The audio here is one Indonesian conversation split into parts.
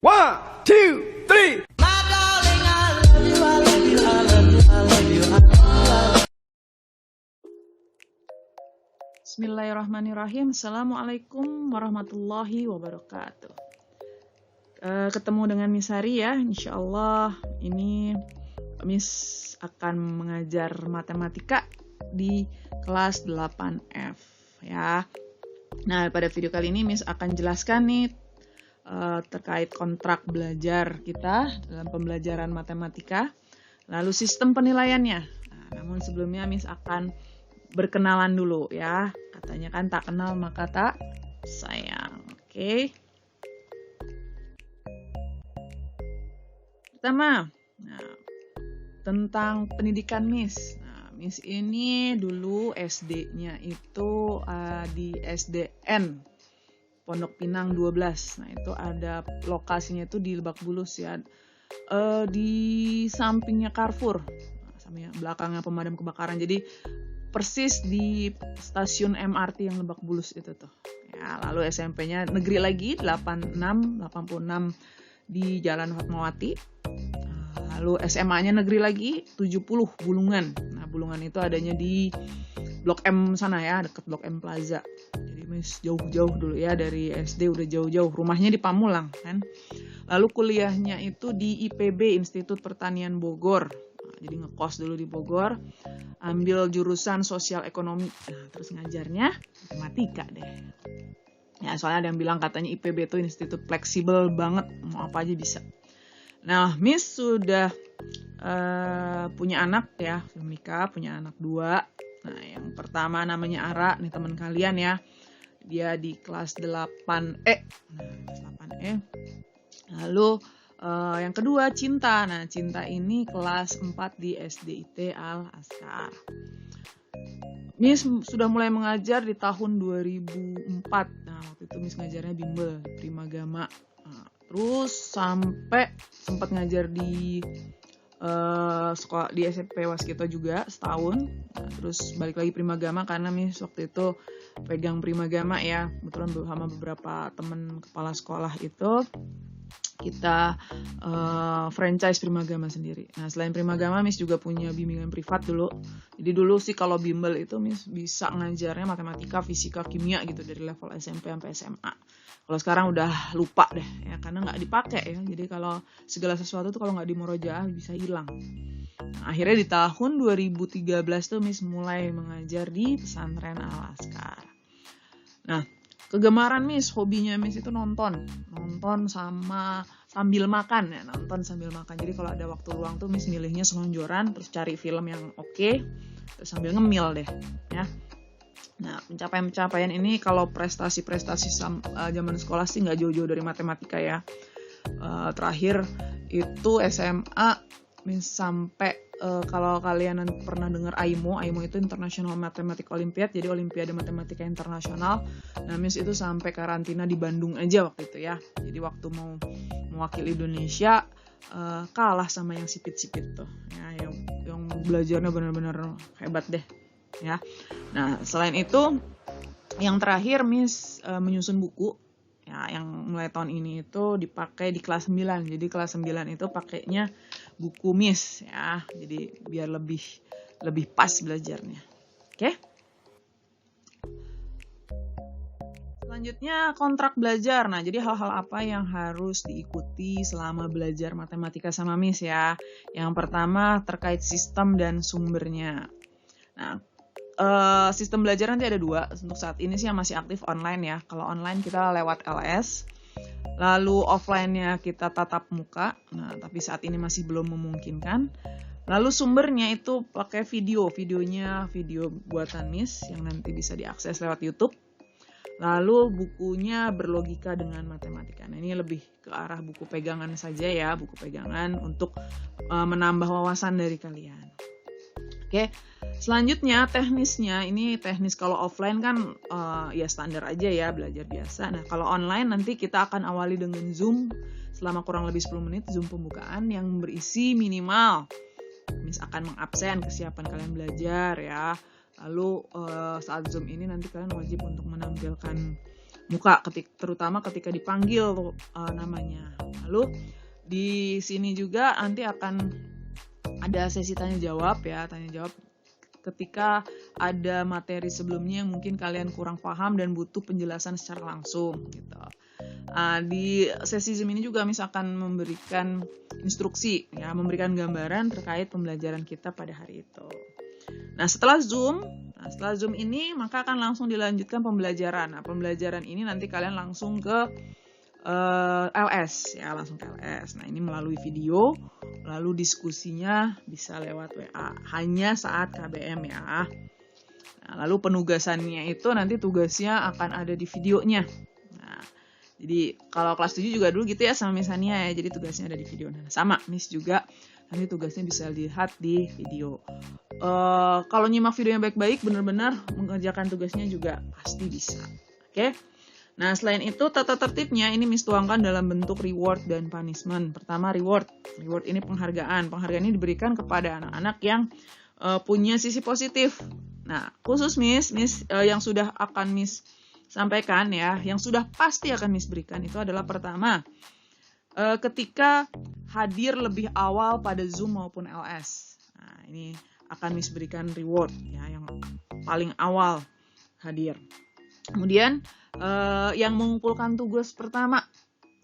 One, two, three. Bismillahirrahmanirrahim. Assalamualaikum warahmatullahi wabarakatuh. Ketemu dengan Miss Hari ya. Insya Allah ini Miss akan mengajar matematika di kelas 8F ya. Nah, pada video kali ini Miss akan jelaskan nih terkait kontrak belajar kita dalam pembelajaran matematika, lalu sistem penilaiannya. Nah, namun sebelumnya Miss akan berkenalan dulu ya. Katanya kan tak kenal maka tak sayang. Oke. Pertama, tentang pendidikan Miss. Nah, Miss ini dulu SD-nya itu di SDN Pondok Pinang 12. Nah, itu ada lokasinya itu di Lebak Bulus ya. Di sampingnya Carrefour. Nah, sampingnya belakangnya pemadam kebakaran. Jadi persis di stasiun MRT yang Lebak Bulus itu tuh. Ya, lalu SMP-nya negeri lagi 86 di Jalan Fatmawati. Lalu SMA-nya negeri lagi 70 Bulungan. Nah, Bulungan itu adanya di Blok M sana ya, dekat Blok M Plaza. Jadi Miss jauh-jauh dulu ya, dari SD udah jauh-jauh. Rumahnya di Pamulang kan. Lalu kuliahnya itu di IPB, Institut Pertanian Bogor. Nah, jadi ngekos dulu di Bogor. Ambil jurusan sosial ekonomi. Nah, terus ngajarnya matematika deh. Ya, soalnya ada yang bilang katanya IPB itu institut fleksibel banget, mau apa aja bisa. Nah, Miss sudah punya anak ya, sudah menikah, punya anak 2. Nah, yang pertama namanya Ara, nih teman kalian ya. Dia di kelas 8E. Nah, kelas 8E. Lalu yang kedua Cinta. Nah, Cinta ini kelas 4 di SDIT Al-Azkar. Miss sudah mulai mengajar di tahun 2004. Nah, waktu itu Miss ngajarnya bimbel, Primagama. Nah, terus sampai sempat ngajar di sekolah di SMP Waskita juga setahun. Nah, terus balik lagi Primagama karena Miss waktu itu pegang Primagama ya. Kebetulan sama beberapa teman kepala sekolah itu kita franchise Primagama sendiri. Nah, selain Primagama, Miss juga punya bimbingan privat dulu. Jadi dulu sih kalau bimbel itu Miss bisa ngajarnya matematika, fisika, kimia gitu dari level SMP sampai SMA. Kalau sekarang udah lupa deh ya, karena nggak dipakai ya. Jadi kalau segala sesuatu tuh kalau nggak dimorojaah bisa hilang. Nah, akhirnya di tahun 2013 tuh Miss mulai mengajar di pesantren Al-Azkar. Nah, kegemaran Miss, hobinya Miss itu nonton sama sambil makan ya, nonton sambil makan. Jadi kalau ada waktu luang tuh Miss milihnya selonjoran, terus cari film yang oke, terus sambil ngemil deh ya. Nah, pencapaian ini kalau prestasi-prestasi zaman sekolah sih nggak jauh-jauh dari matematika ya. Terakhir itu SMA Miss sampai kalau kalian pernah dengar AIMO itu International Mathematics Olympiad, jadi Olimpiade Matematika Internasional. Nah, Miss itu sampai karantina di Bandung aja waktu itu ya. Jadi waktu mau mewakili Indonesia kalah sama yang sipit-sipit tuh. Ya, yang belajarnya benar-benar hebat deh ya. Nah, selain itu yang terakhir Miss menyusun buku ya, yang mulai tahun ini itu dipakai di kelas 9. Jadi kelas 9 itu pakainya buku Miss ya. Jadi biar lebih pas belajarnya. Oke? Selanjutnya kontrak belajar. Nah, jadi hal-hal apa yang harus diikuti selama belajar matematika sama Miss ya. Yang pertama terkait sistem dan sumbernya. Nah, sistem belajar nanti ada 2. Untuk saat ini sih yang masih aktif online ya. Kalau online kita lewat LS. Lalu offline-nya kita tatap muka. Nah, tapi saat ini masih belum memungkinkan. Lalu sumbernya itu pakai videonya video buatan Miss yang nanti bisa diakses lewat YouTube. Lalu bukunya berlogika dengan matematika. Nah, ini lebih ke arah buku pegangan saja ya, buku pegangan untuk menambah wawasan dari kalian. Oke, selanjutnya teknisnya, ini teknis kalau offline kan ya standar aja ya, belajar biasa. Nah, kalau online nanti kita akan awali dengan Zoom selama kurang lebih 10 menit, Zoom pembukaan yang berisi minimal. Miss akan mengabsen kesiapan kalian belajar ya. Lalu saat Zoom ini nanti kalian wajib untuk menampilkan muka, terutama ketika dipanggil namanya. Lalu di sini juga nanti akan ada sesi tanya jawab ya, tanya jawab ketika ada materi sebelumnya yang mungkin kalian kurang paham dan butuh penjelasan secara langsung gitu. Di sesi Zoom ini juga misalkan memberikan instruksi ya, memberikan gambaran terkait pembelajaran kita pada hari itu. Nah, setelah Zoom ini maka akan langsung dilanjutkan pembelajaran. Nah, pembelajaran ini nanti kalian langsung ke LS ya, langsung ke LS. Nah, ini melalui video, lalu diskusinya bisa lewat WA hanya saat KBM ya. Nah, lalu penugasannya itu nanti tugasnya akan ada di videonya. Nah, jadi kalau kelas 7 juga dulu gitu ya sama Miss Hania ya, jadi tugasnya ada di video. Nah, sama Miss juga nanti tugasnya bisa lihat di video. Kalau nyimak videonya baik-baik, benar-benar mengerjakan tugasnya juga pasti bisa. Oke? Nah, selain itu tata tertibnya ini Miss tuangkan dalam bentuk reward dan punishment. Pertama reward. Reward ini penghargaan. Penghargaan ini diberikan kepada anak-anak yang punya sisi positif. Nah, khusus Miss yang sudah akan Miss sampaikan ya, yang sudah pasti akan Miss berikan itu adalah pertama, ketika hadir lebih awal pada Zoom maupun LS. Nah, ini akan Miss berikan reward ya, yang paling awal hadir. Kemudian yang mengumpulkan tugas pertama.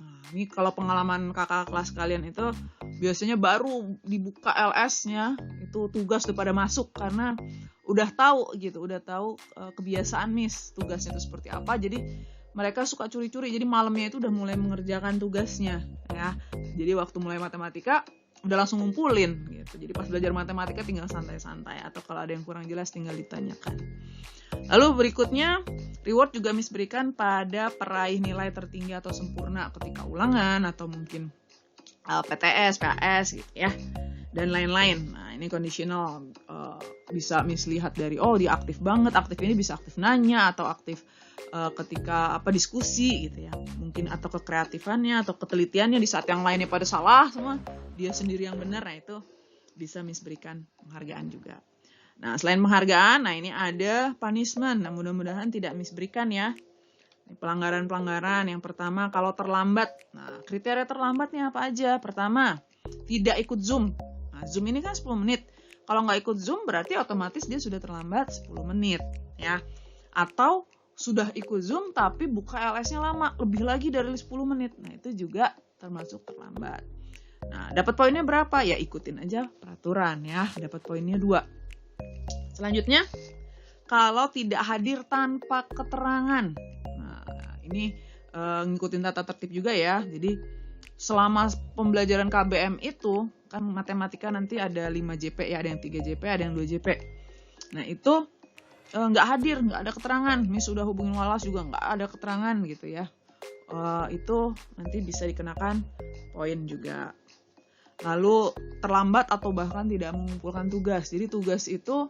Nah, ini kalau pengalaman kakak kelas kalian itu biasanya baru dibuka LS-nya itu tugas udah pada masuk karena udah tahu kebiasaan Miss tugasnya itu seperti apa. Jadi mereka suka curi-curi. Jadi malamnya itu udah mulai mengerjakan tugasnya ya. Jadi waktu mulai matematika udah langsung ngumpulin gitu. Jadi pas belajar matematika tinggal santai-santai atau kalau ada yang kurang jelas tinggal ditanyakan. Lalu berikutnya reward juga Miss berikan pada peraih nilai tertinggi atau sempurna ketika ulangan atau mungkin PTS, PAS gitu ya. Dan lain-lain. Nah, ini conditional bisa Miss lihat dari dia aktif banget. Aktif ini bisa aktif nanya atau aktif ketika diskusi gitu ya. Mungkin atau kekreatifannya atau ketelitiannya di saat yang lainnya pada salah semua, dia sendiri yang benar. Nah, itu bisa Miss berikan penghargaan juga. Nah, selain penghargaan, ini ada punishment. Nah, mudah-mudahan tidak Miss berikan ya. Pelanggaran-pelanggaran. Yang pertama, kalau terlambat. Nah, kriteria terlambatnya apa aja? Pertama, tidak ikut Zoom. Nah, Zoom ini kan 10 menit. Kalau nggak ikut Zoom, berarti otomatis dia sudah terlambat 10 menit. Ya. Atau sudah ikut Zoom, tapi buka LS-nya lama. Lebih lagi dari 10 menit. Nah, itu juga termasuk terlambat. Nah, dapat poinnya berapa? Ya, ikutin aja peraturan ya. Dapat poinnya 2. Selanjutnya, kalau tidak hadir tanpa keterangan. Nah, ini ngikutin tata tertib juga ya. Jadi, selama pembelajaran KBM itu, kan matematika nanti ada 5 JP ya, ada yang 3 JP, ada yang 2 JP. Nah, itu nggak hadir, nggak ada keterangan. Miss sudah hubungin Walas juga nggak ada keterangan gitu ya. Itu nanti bisa dikenakan poin juga. Lalu terlambat atau bahkan tidak mengumpulkan tugas. Jadi tugas itu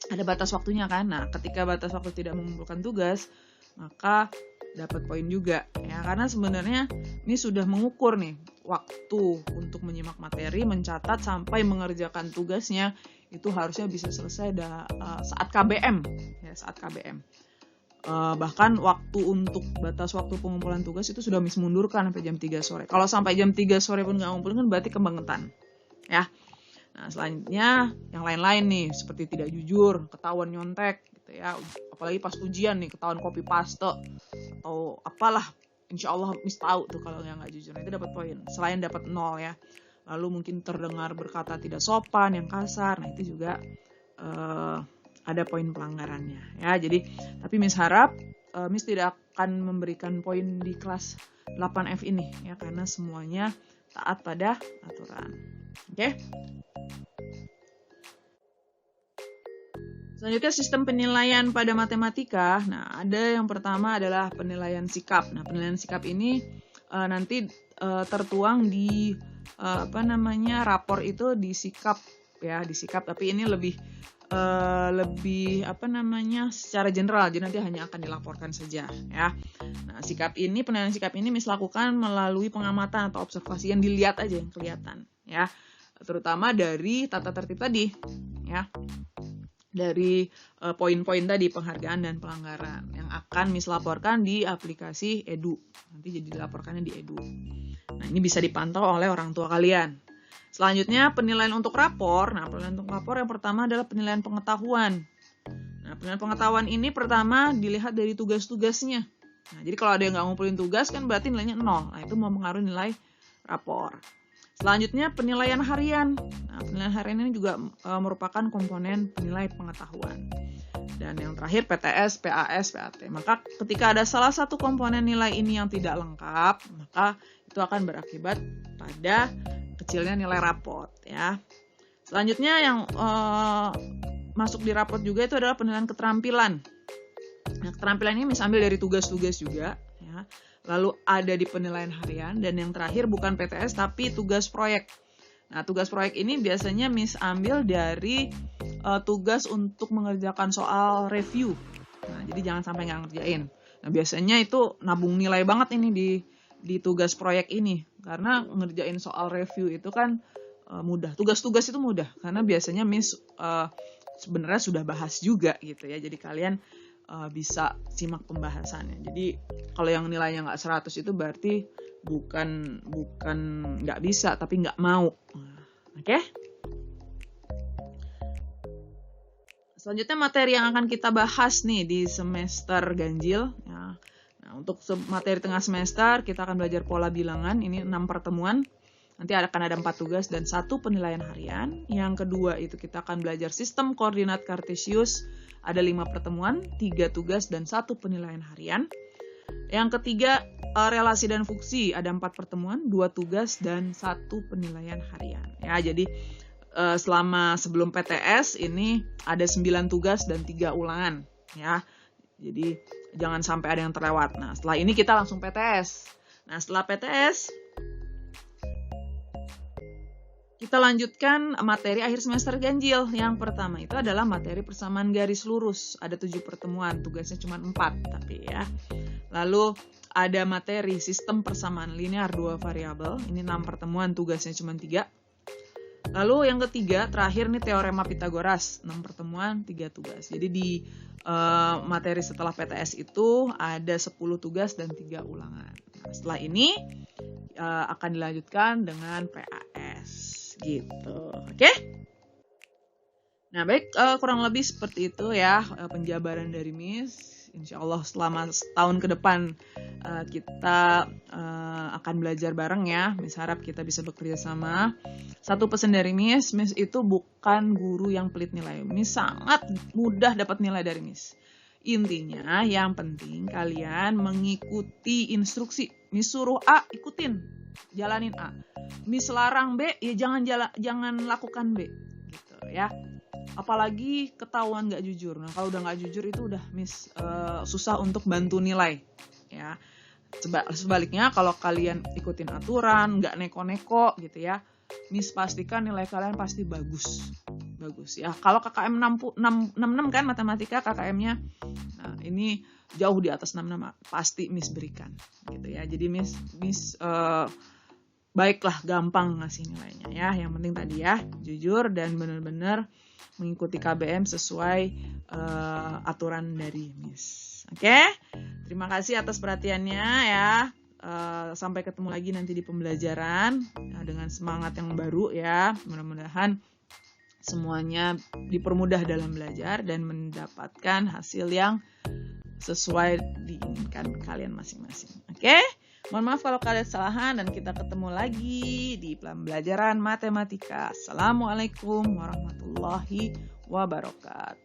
ada batas waktunya kan. Nah, ketika batas waktu tidak mengumpulkan tugas, maka dapat poin juga ya, karena sebenarnya ini sudah mengukur nih waktu untuk menyimak materi, mencatat sampai mengerjakan tugasnya itu harusnya bisa selesai saat KBM ya, saat KBM. Bahkan waktu untuk batas waktu pengumpulan tugas itu sudah Miss mundurkan sampai jam 3 sore. Kalau sampai jam 3 sore pun nggak ngumpulin kan berarti kebangetan ya. Nah, selanjutnya yang lain-lain nih seperti tidak jujur, ketahuan nyontek gitu ya. Apalagi pas ujian nih ketahuan copy paste atau apalah. Insya Allah Miss tahu tuh kalau yang nggak jujur. Nah, itu dapat poin. Selain dapat 0 ya. Lalu mungkin terdengar berkata tidak sopan, yang kasar. Nah, itu juga ada poin pelanggarannya ya. Jadi tapi Miss harap Miss tidak akan memberikan poin di kelas 8F ini ya, karena semuanya taat pada aturan. Oke? Selanjutnya sistem penilaian pada matematika. Nah, ada yang pertama adalah penilaian sikap. Nah, penilaian sikap ini nanti tertuang di rapor itu di sikap ya, di sikap. Tapi ini lebih secara general. Jadi nanti hanya akan dilaporkan saja ya. Nah, penilaian sikap ini Miss lakukan melalui pengamatan atau observasi yang dilihat aja, yang kelihatan ya. Terutama dari tata tertib tadi ya. dari poin-poin tadi penghargaan dan pelanggaran yang akan Miss laporkan di aplikasi Edu. Nanti jadi dilaporkannya di Edu. Nah, ini bisa dipantau oleh orang tua kalian. Selanjutnya penilaian untuk rapor. Nah, penilaian untuk rapor yang pertama adalah penilaian pengetahuan. Nah, penilaian pengetahuan ini pertama dilihat dari tugas-tugasnya. Nah, jadi kalau ada yang nggak ngumpulin tugas kan berarti nilainya 0. Nah, itu mempengaruhi nilai rapor. Selanjutnya penilaian harian. Nah, penilaian harian ini juga merupakan komponen penilai pengetahuan. Dan yang terakhir PTS, PAS, PAT. Maka ketika ada salah satu komponen nilai ini yang tidak lengkap, maka itu akan berakibat pada kecilnya nilai raport ya. Selanjutnya yang masuk di raport juga itu adalah penilaian keterampilan. Nah, keterampilan ini ambil dari tugas-tugas juga ya. Lalu ada di penilaian harian, dan yang terakhir bukan PTS tapi tugas proyek. Nah, tugas proyek ini biasanya Miss ambil dari tugas untuk mengerjakan soal review. Nah, jadi jangan sampai nggak ngerjain. Nah, biasanya itu nabung nilai banget ini di tugas proyek ini, karena ngerjain soal review itu kan mudah. Tugas-tugas itu mudah, karena biasanya Miss sebenarnya sudah bahas juga gitu ya. Jadi kalian bisa simak pembahasannya. Jadi kalau yang nilainya nggak 100 itu berarti bukan nggak bisa, tapi nggak mau. Oke? Selanjutnya materi yang akan kita bahas nih di semester ganjil. Ya. Nah, untuk materi tengah semester kita akan belajar pola bilangan. Ini 6 pertemuan. Nanti akan ada 4 tugas dan 1 penilaian harian. Yang kedua itu kita akan belajar sistem koordinat Kartesius. Ada 5 pertemuan, 3 tugas, dan 1 penilaian harian. Yang ketiga, relasi dan fungsi. Ada 4 pertemuan, 2 tugas, dan 1 penilaian harian. Ya, jadi selama sebelum PTS ini ada 9 tugas dan 3 ulangan. Ya, jadi jangan sampai ada yang terlewat. Nah, setelah ini kita langsung PTS. Nah, setelah PTS, kita lanjutkan materi akhir semester ganjil. Yang pertama itu adalah materi persamaan garis lurus. Ada 7 pertemuan, tugasnya cuma 4 tapi ya. Lalu ada materi sistem persamaan linear 2 variabel. Ini 6 pertemuan, tugasnya cuma 3. Lalu yang ketiga, terakhir nih teorema Pythagoras. 6 pertemuan, 3 tugas. Jadi di materi setelah PTS itu ada 10 tugas dan 3 ulangan. Nah, setelah ini akan dilanjutkan dengan PAS. Gitu, oke? Nah, baik, kurang lebih seperti itu ya penjabaran dari Miss. Insya Allah selama setahun ke depan kita akan belajar bareng ya. Miss harap kita bisa bekerja sama. Satu pesan dari Miss itu bukan guru yang pelit nilai. Miss sangat mudah dapat nilai dari Miss. Intinya yang penting kalian mengikuti instruksi. Miss suruh A, ikutin, jalanin A. Miss larang B, ya jangan lakukan B, gitu ya. Apalagi ketahuan nggak jujur. Nah, kalau udah nggak jujur itu udah Miss susah untuk bantu nilai, ya. Sebaliknya kalau kalian ikutin aturan, nggak neko-neko, gitu ya, Miss pastikan nilai kalian pasti bagus ya. Kalau KKM 66 kan matematika KKM-nya, nah ini jauh di atas 66 pasti Miss berikan, gitu ya. Jadi Miss baiklah gampang ngasih nilainya ya. Yang penting tadi ya jujur dan benar-benar mengikuti KBM sesuai aturan dari Miss. Oke? Terima kasih atas perhatiannya ya. Sampai ketemu lagi nanti di pembelajaran dengan semangat yang baru ya. Mudah-mudahan semuanya dipermudah dalam belajar dan mendapatkan hasil yang sesuai diinginkan kalian masing-masing. Oke? Mohon maaf kalau kalian kesalahan dan kita ketemu lagi di pembelajaran matematika. Assalamualaikum warahmatullahi wabarakatuh.